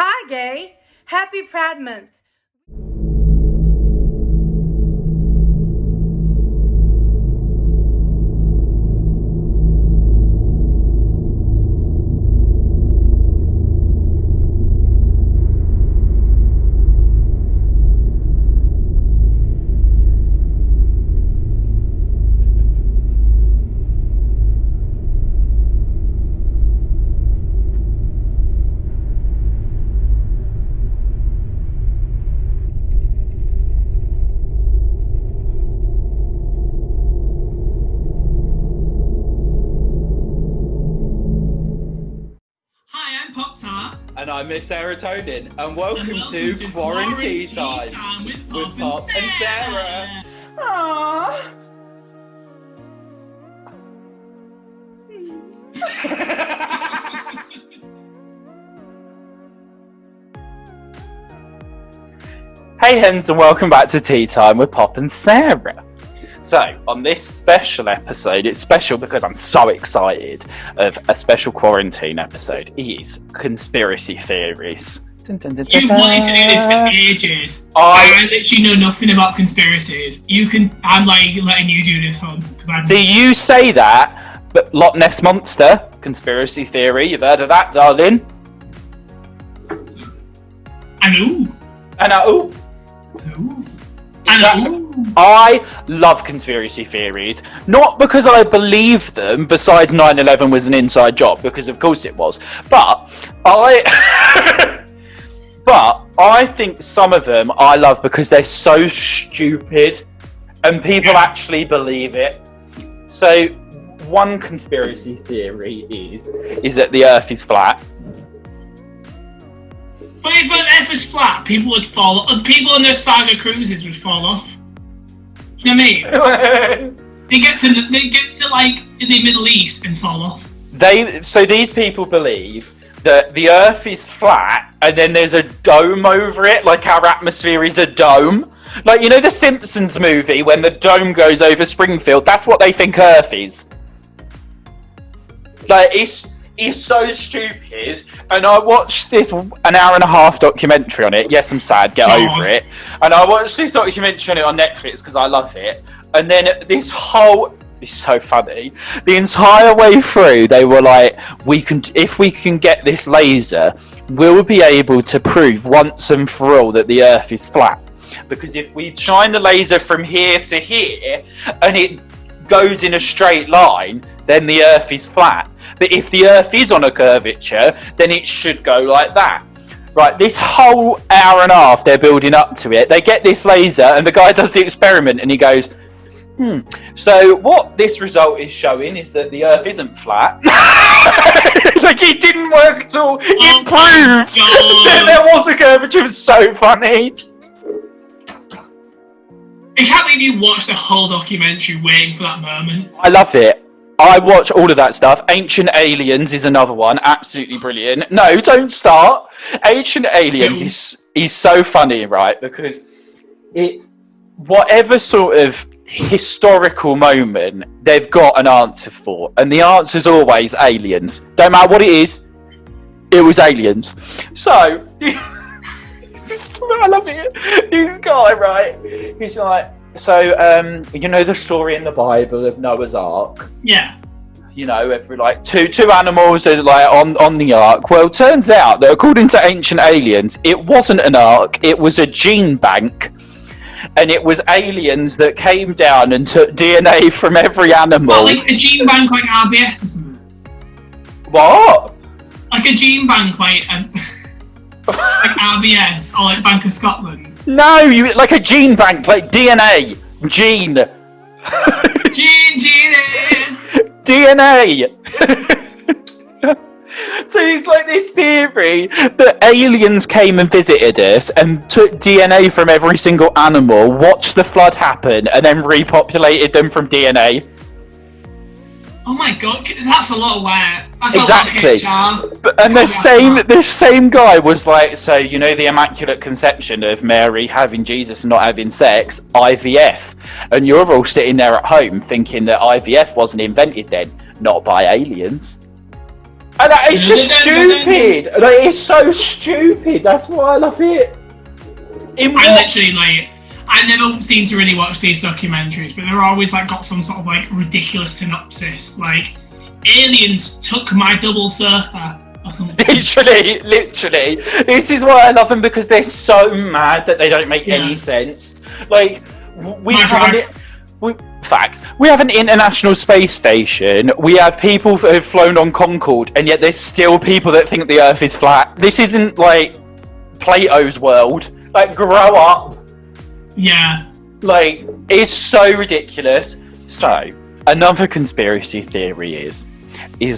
Hi, gay. Happy Pride Month. And I'm Miss Tonin, and welcome to Quarantine Time with Pop and Sarah. Aww. Hey Hens, and welcome back to Tea Time with Pop and Sarah. So, on this special episode, it's special because I'm so excited of a special quarantine episode. It is conspiracy theories. You've wanted to do this for ages. I literally know nothing about conspiracies. I'm like letting you do this one. See, you say that, but Loch Ness Monster, conspiracy theory, you've heard of that, darling? I know. I love conspiracy theories, not because I believe them, besides 9/11 was an inside job, because of course it was, but I think some of them I love because they're so stupid and people actually believe it. So one conspiracy theory is that the Earth is flat. But if the Earth was flat, people would fall. People on their saga cruises would fall off. You know what I mean? They get to like in the Middle East and fall off. So these people believe that the Earth is flat and then there's a dome over it, like our atmosphere is a dome. Like, you know the Simpsons movie when the dome goes over Springfield? That's what they think Earth is. Like, it's so stupid. And I watched this an hour and a half documentary on it. Yes, I'm sad, get over it. And I watched this documentary on it on Netflix because I love it. And then it's so funny. The entire way through, they were like, if we can get this laser, we'll be able to prove once and for all that the Earth is flat. Because if we shine the laser from here to here, and it goes in a straight line, then the Earth is flat. But if the Earth is on a curvature, then it should go like that. Right, this whole hour and a half they're building up to it. They get this laser, and the guy does the experiment, and he goes, so what this result is showing is that the Earth isn't flat. Like, it didn't work at all. It proved that there was a curvature. It was so funny. I can't believe you watched the whole documentary waiting for that moment. I love it. I watch all of that stuff. Ancient Aliens is another one. Absolutely brilliant. No, don't start. Ancient Aliens is so funny, right? Because it's whatever sort of historical moment they've got an answer for. And the answer's always aliens. Don't matter what it is, it was aliens. So, I love it. This guy, right? He's like, so, you know the story in the Bible of Noah's Ark? Yeah. You know, every like two animals are like on the ark. Well, turns out that according to Ancient Aliens, it wasn't an ark, it was a gene bank. And it was aliens that came down and took DNA from every animal. What, like a gene bank like RBS or something? What? Like a gene bank like RBS or like Bank of Scotland? No, like a gene bank, like DNA. Gene. DNA. So it's like this theory that aliens came and visited us and took DNA from every single animal, watched the flood happen, and then repopulated them from DNA. Oh my god, that's a lot of wear. That's exactly. A lot of HR. But, and the same guy was like, so you know the Immaculate Conception of Mary having Jesus and not having sex, IVF. And you're all sitting there at home thinking that IVF wasn't invented then, not by aliens. And it's just stupid. Like, it's so stupid. That's why I love it. I never seem to really watch these documentaries, but they're always like got some sort of like ridiculous synopsis, like aliens took my double surfer or something. Literally. This is why I love them, because they're so mad that they don't make any sense. Like, we have an international space station. We have people that have flown on Concorde, and yet there's still people that think the Earth is flat. This isn't like Plato's world. Like, grow up. Yeah. Like, it's so ridiculous. So, another conspiracy theory is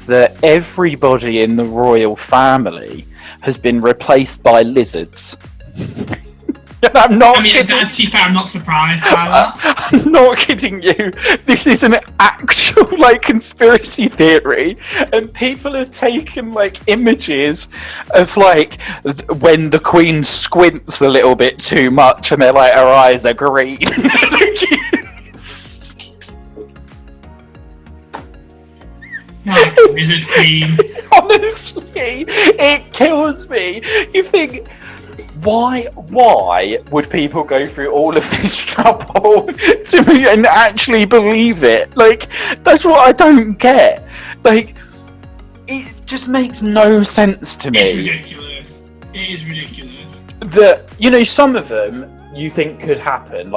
that everybody in the royal family has been replaced by lizards. I'm not kidding. Actually, I'm not surprised by that. I'm not kidding you. This is an actual conspiracy theory, and people have taken images of when the Queen squints a little bit too much, and they're like, her eyes are green. Lizard Queen. Honestly, it kills me. You think, why would people go through all of this trouble to me and actually believe it? That's what I don't get. It just makes no sense to me. It's ridiculous. It is ridiculous. Some of them you think could happen.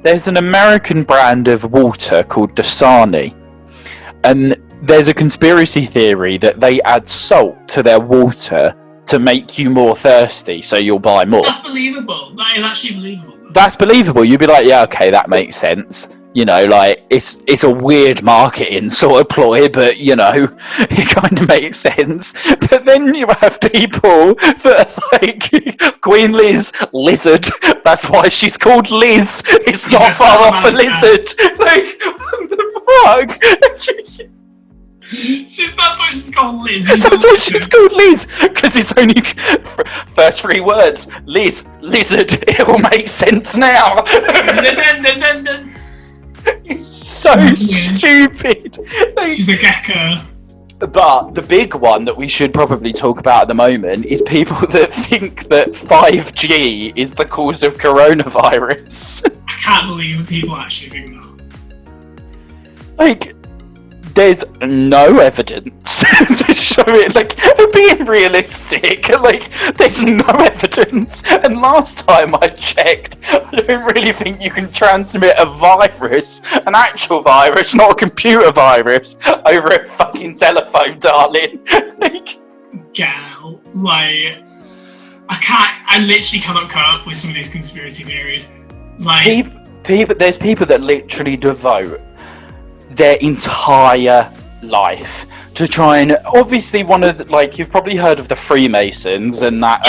There's an American brand of water called Dasani, and there's a conspiracy theory that they add salt to their water to make you more thirsty, so you'll buy more. That's believable. That is actually believable. That's believable. You'd be like, yeah, okay, that makes sense. It's a weird marketing sort of ploy, but it kind of makes sense. But then you have people that are Queen Liz, lizard. That's why she's called Liz. It's not far off a lizard. What the fuck? That's why she's called Liz. That's why she's called Liz, because it's only first 3 words. Liz, lizard. It all makes sense now. It's so stupid. She's a gecko. But the big one that we should probably talk about at the moment is people that think that 5G is the cause of coronavirus. I can't believe people actually think that. There's no evidence to show it. Being realistic, there's no evidence. And last time I checked, I don't really think you can transmit a virus, an actual virus, not a computer virus, over a fucking telephone, darling. Gal, I literally cannot cope with some of these conspiracy theories. There's people that literally devote their entire life to try and, obviously, one of the, you've probably heard of the Freemasons and that,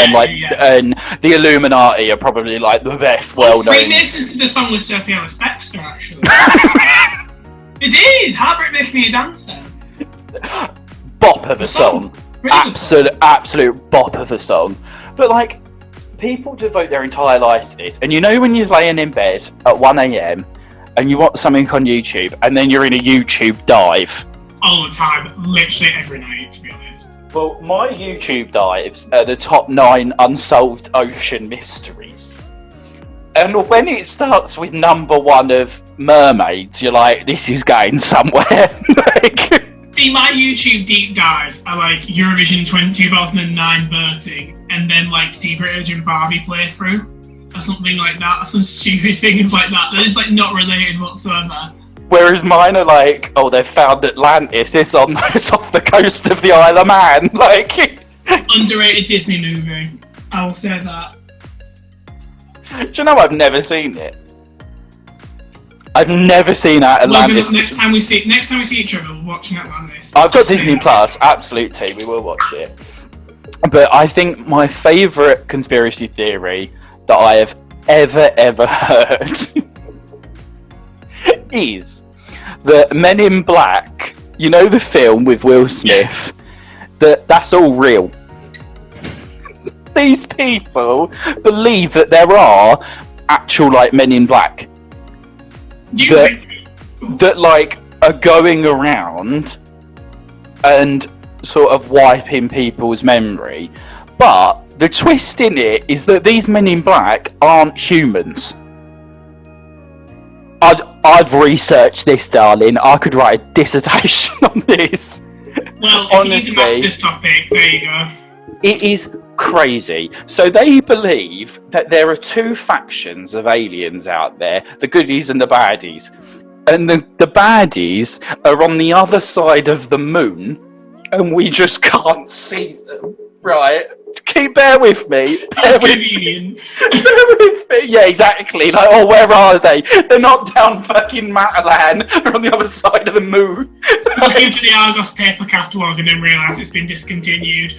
and the Illuminati are probably the best well-known. Freemasons did a song with Sophie Ellis Bextor, actually. It did. Heartbreak Make Me a Dancer. Bop of a song. Absolute bop of a song. But people devote their entire lives to this, and when you're laying in bed at 1 a.m. and you watch something on YouTube, and then you're in a YouTube dive. All the time, literally every night, to be honest. Well, my YouTube dives are the top 9 unsolved ocean mysteries. And when it starts with number 1 of mermaids, you're like, this is going somewhere. See, my YouTube deep dives are Eurovision 2009 Bertie, and then Secret Agent Barbie playthrough. Or something like that, or some stupid things like that. They're just not related whatsoever. Whereas mine are they've found Atlantis. It's off the coast of the Isle of Man. Underrated Disney movie. I will say that. Do you know I've never seen it? I've never seen Atlantis. Next time we see each other, we're watching Atlantis. I've got Disney Plus. Absolute tea. We will watch it. But I think my favourite conspiracy theory that I have ever heard is that Men in Black, the film with Will Smith, that's all real. These people believe that there are actual Men in Black that are going around and sort of wiping people's memory. But the twist in it is that these men in black aren't humans. I've researched this, darling. I could write a dissertation on this. Well, honestly, if you need this topic, there you go. It is crazy. So they believe that there are two factions of aliens out there, the goodies and the baddies. And the baddies are on the other side of the moon, and we just can't see them, right? Bear with me. Bear with me. Yeah, exactly. Like, oh, where are they? They're not down fucking Matalan. They're on the other side of the moon. Looking for the Argos paper catalogue and then realise it's been discontinued.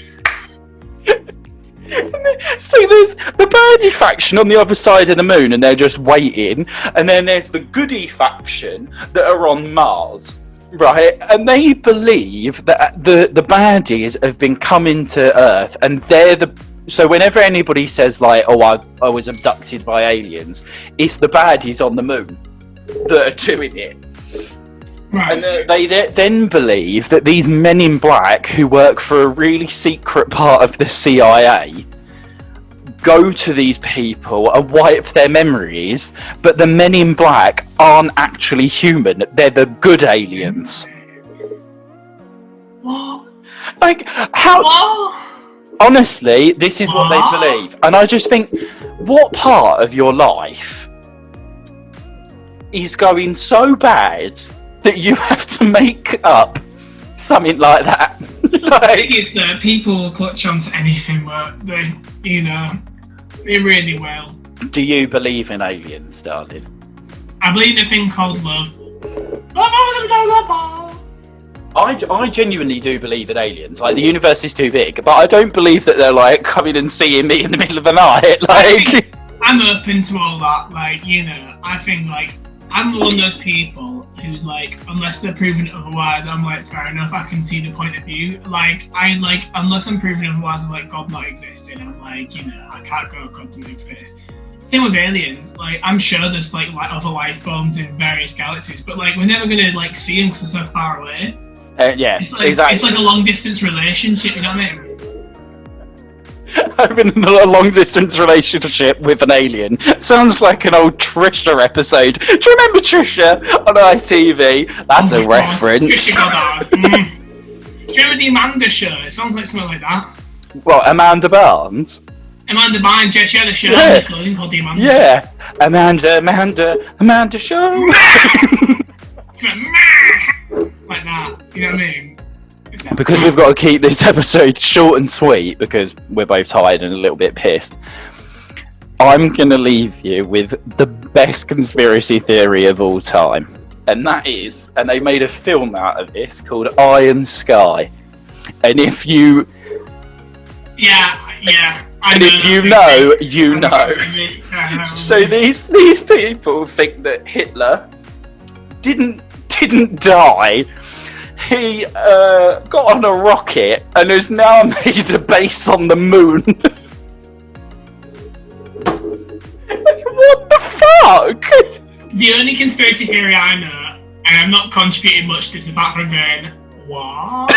So there's the baddie faction on the other side of the moon, and they're just waiting. And then there's the goodie faction that are on Mars. Right, and they believe that the baddies have been coming to Earth, and they're so whenever anybody says like, "Oh, I was abducted by aliens," it's the baddies on the moon that are doing it. Right. And they then believe that these men in black who work for a really secret part of the CIA go to these people and wipe their memories, but the men in black aren't actually human. They're the good aliens. What? Like, how... What? Honestly, this is what they believe. And I just think, what part of your life is going so bad that you have to make up something like that? Like, it's that people clutch onto anything, but they, they really will. Do you believe in aliens, darling? I believe in a thing called love. I genuinely do believe in aliens. Like, the universe is too big, but I don't believe that they're like coming and seeing me in the middle of the night. Like, I'm open to all that. Like, I think like I'm one of those people who's like, unless they're proven otherwise, I'm like, fair enough, I can see the point of view. Like, unless I'm proven otherwise, I'm like, God not existing. I'm like, I can't go, God doesn't exist. Same with aliens. Like, I'm sure there's like other life forms in various galaxies, but like, we're never gonna like see them because they're so far away. Yeah, it's like, exactly. It's like a long distance relationship. You know what I mean? I've been in a long-distance relationship with an alien. Sounds like an old Trisha episode. Do you remember Trisha on ITV? That's a reference. Trisha Goddard. Do you remember the Amanda show? It sounds like something like that. What, Amanda Barnes? Amanda Barnes, yeah, she had a show on Nickelodeon called The Amanda Yeah, Amanda Show. Like that, you know what I mean? Because we've got to keep this episode short and sweet because we're both tired and a little bit pissed, I'm going to leave you with the best conspiracy theory of all time. And that is, and they made a film out of this called Iron Sky. And if you... Yeah. And if you know, you know. So these people think that Hitler didn't die. He got on a rocket and has now made a base on the moon. What the fuck? The only conspiracy theory I know, and I'm not contributing much to this apart from going, what?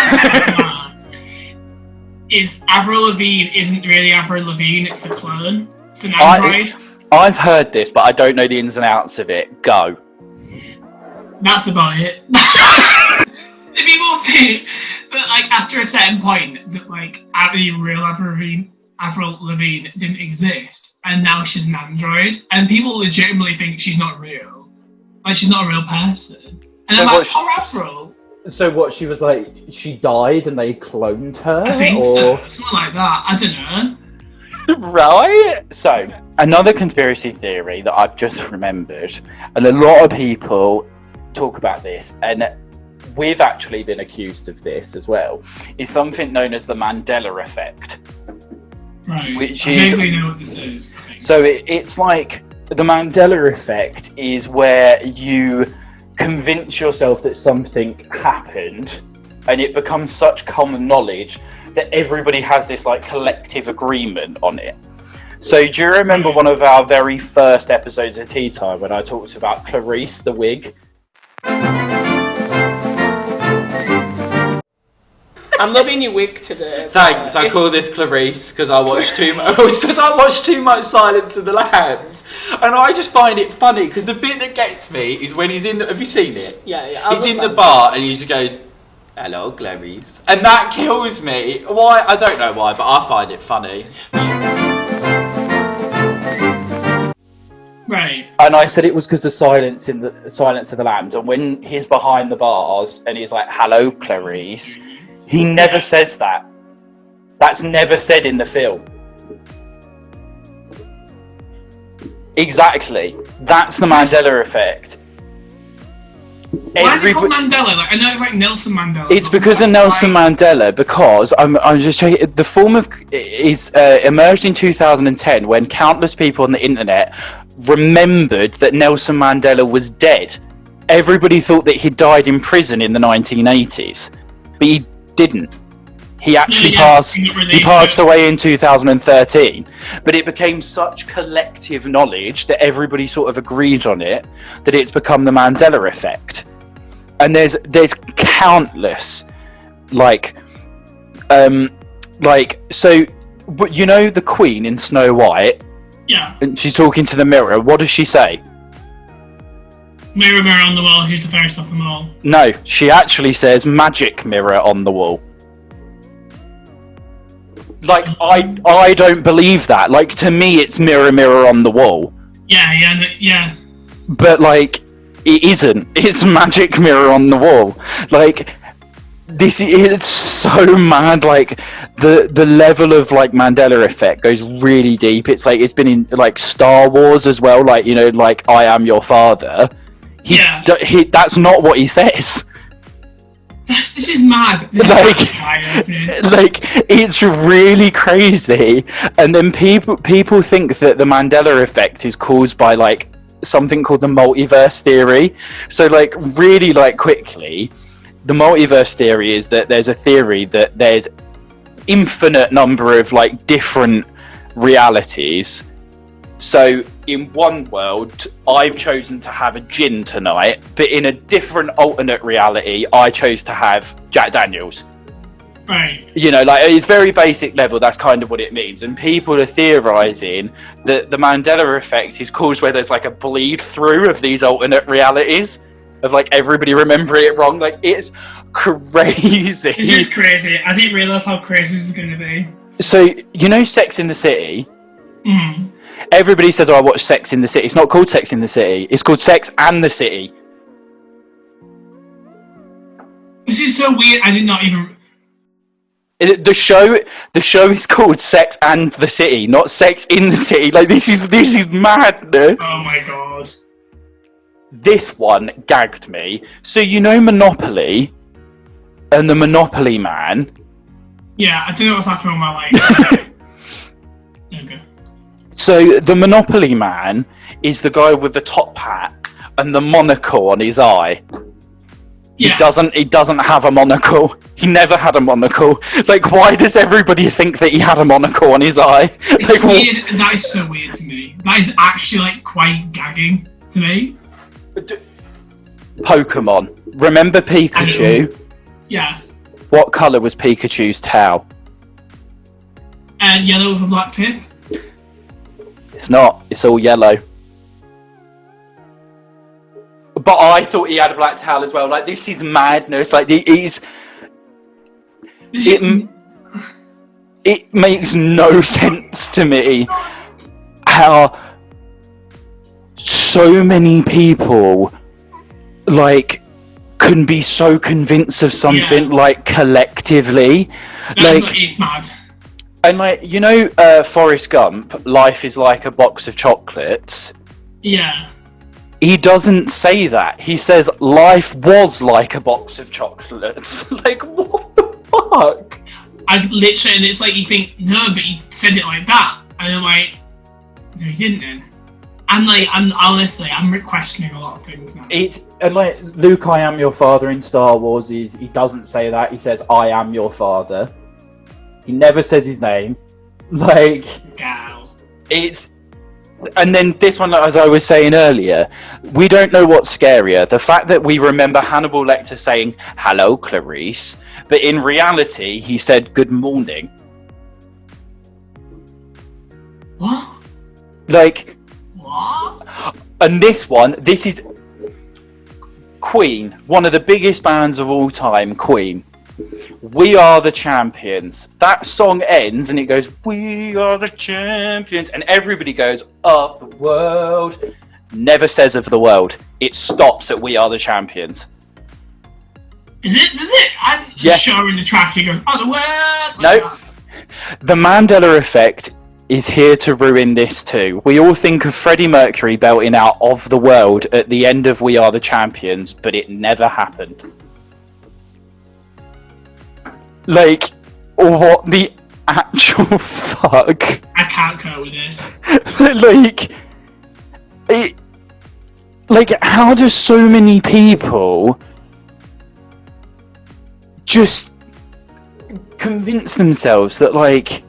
Is Avril Lavigne isn't really Avril Lavigne, it's a clone. It's an android. I've heard this, but I don't know the ins and outs of it. Go. That's about it. The people think that, like, after a certain point, that, like, the real Avril Lavigne didn't exist, and now she's an android, and people legitimately think she's not real. Like, she's not a real person. And So I'm like, what Avril. So what, she was like, she died and they cloned her? I think so. Something like that. I don't know. Right? So, another conspiracy theory that I've just remembered, and a lot of people talk about this, and we've actually been accused of this as well, is something known as the Mandela effect. Right. Which I is... vaguely know what this is. So it's like, the Mandela effect is where you convince yourself that something happened, and it becomes such common knowledge that everybody has this like collective agreement on it. So do you remember one of our very first episodes of Tea Time when I talked about Clarice the wig? I'm loving your wig today. Thanks. I call this Clarice because I watched too much. Because I watched too much Silence of the Lambs, and I just find it funny because the bit that gets me is when he's in. Have you seen it? Yeah. He's in the bar and he just goes, "Hello, Clarice," and that kills me. Why? I don't know why, but I find it funny. Right. And I said it was because of Silence of the Lambs, and when he's behind the bars and he's like, "Hello, Clarice," he never says that. That's never said in the film. Exactly. That's the Mandela effect. Why is it called Mandela? Like, I know it's like Nelson Mandela. It's because of Nelson Mandela. Because I'm just showing you, the form of is emerged in 2010 when countless people on the internet remembered that Nelson Mandela was dead. Everybody thought that he died in prison in the 1980s, but he didn't. He actually passed. He passed away in 2013. But it became such collective knowledge that everybody sort of agreed on it that it's become the Mandela effect. And there's countless, so you know the Queen in Snow White. Yeah. And she's talking to the mirror. What does she say? Mirror, mirror on the wall, who's the fairest of them all? No, she actually says magic mirror on the wall. Like, I don't believe that. Like, to me, it's mirror, mirror on the wall. Yeah. But, like, it isn't. It's magic mirror on the wall. Like, it's so mad. Like, the level of, like, Mandela effect goes really deep. It's like, it's been in, like, Star Wars as well. Like, you know, like, I am your father. That's not what he says. This is mad. Like, it's really crazy. And then people think that the Mandela effect is caused by, like, something called the multiverse theory. So, like, really, like, quickly, the multiverse theory is that there's a theory that there's infinite number of, like, different realities. So in one world, I've chosen to have a gin tonight, but in a different alternate reality, I chose to have Jack Daniels. Right. You know, like, it's very basic level, that's kind of what it means. And people are theorising that the Mandela effect is caused where there's, like, a bleed through of these alternate realities, of, like, everybody remembering it wrong. Like, it's crazy. It's just crazy. I didn't realise how crazy this is going to be. So, you know Sex in the City? Mm. Everybody says, "Oh, I watched Sex in the City." It's not called Sex in the City. It's called Sex and the City. This is so weird. I did not even. The show is called Sex and the City, not Sex in the City. Like, this is madness. Oh my god. This one gagged me. So, you know Monopoly and the Monopoly Man? Yeah, I don't know what's happening with my life. Okay. So the Monopoly Man is the guy with the top hat and the monocle on his eye. Yeah. He doesn't have a monocle. He never had a monocle. Like, why does everybody think that he had a monocle on his eye? It's Like, weird. That is so weird to me. That is actually, like, quite gagging to me. Pokemon. Remember Pikachu? Yeah. What colour was Pikachu's tail? And yellow with a black tip. It's not. It's all yellow. But I thought he had a black tail as well. Like, this is madness. Like, it makes no sense to me how so many people, like, can be so convinced of something, like, collectively. It's mad. And, like, you know, Forrest Gump, life is like a box of chocolates. Yeah. He doesn't say that. He says life was like a box of chocolates. Like, what the fuck? I literally, and it's like, you think, no, but he said it like that. And I'm like, no, he didn't then. And, like, I'm questioning a lot of things now. And, like, Luke, I am your father in Star Wars, he doesn't say that. He says, I am your father. He never says his name. Like, Gal. And then this one, as I was saying earlier, we don't know what's scarier. The fact that we remember Hannibal Lecter saying, "Hello, Clarice," but in reality, he said, "Good morning." What? Like, What? and this is Queen, one of the biggest bands of all time, Queen. "We are the champions." That song ends and it goes, "We are the champions," and everybody goes, "Of the world." Never says "of the world." It stops at "We are the champions." Is it? Does it? I'm Yeah. sure in the track it goes, "Oh, the word." No. The Mandela effect is here to ruin this too. We all think of Freddie Mercury belting out "Of the World" at the end of "We Are the Champions," but it never happened. Like, what the actual fuck? I can't cope with this. How do so many people just convince themselves that, like...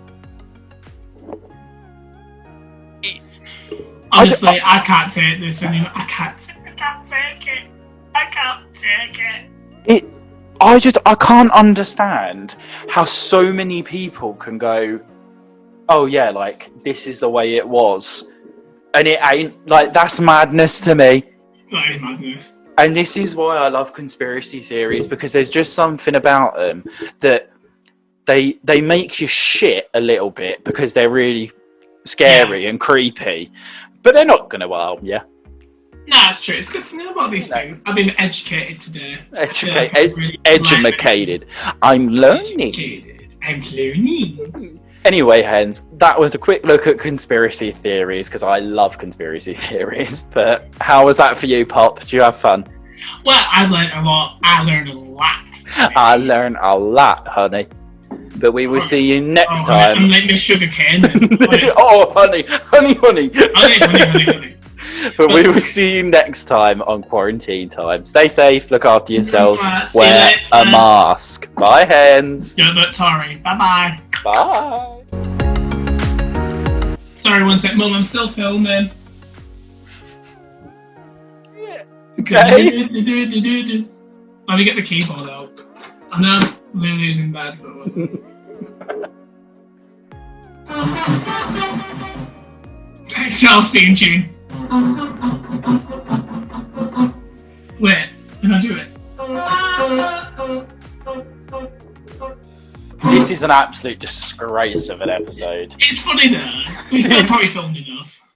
Honestly, I can't take this anymore. I can't take it. I can't take it. I can't understand how so many people can go, "Oh yeah, like, this is the way it was." And it ain't. Like, that's madness to me. That is madness. And this is why I love conspiracy theories, because there's just something about them that they make you shit a little bit because they're really scary and creepy. But they're not going to harm you. No, it's true. It's good to know about these things. I've been educated today. Educated. I'm learning. I'm learning. Anyway, Hens, that was a quick look at conspiracy theories, because I love conspiracy theories. But how was that for you, Pop? Did you have fun? Well, I learned a lot. I learned a lot. I learned a lot, honey. But we will see you next time. I'm like Miss Sugar Cane. Oh, honey. Honey. But we will see you next time on Quarantine Time. Stay safe, look after yourselves, wear a mask. Bye, Hens. Yeah, but Tori. Bye-bye. Bye. Sorry, one sec, Mum, I'm still filming. Okay. Let me get the keyboard out. I know Lulu's in bed, but it's our theme tune. Wait, can I do it? This is an absolute disgrace of an episode. It's funny though. We've probably filmed enough.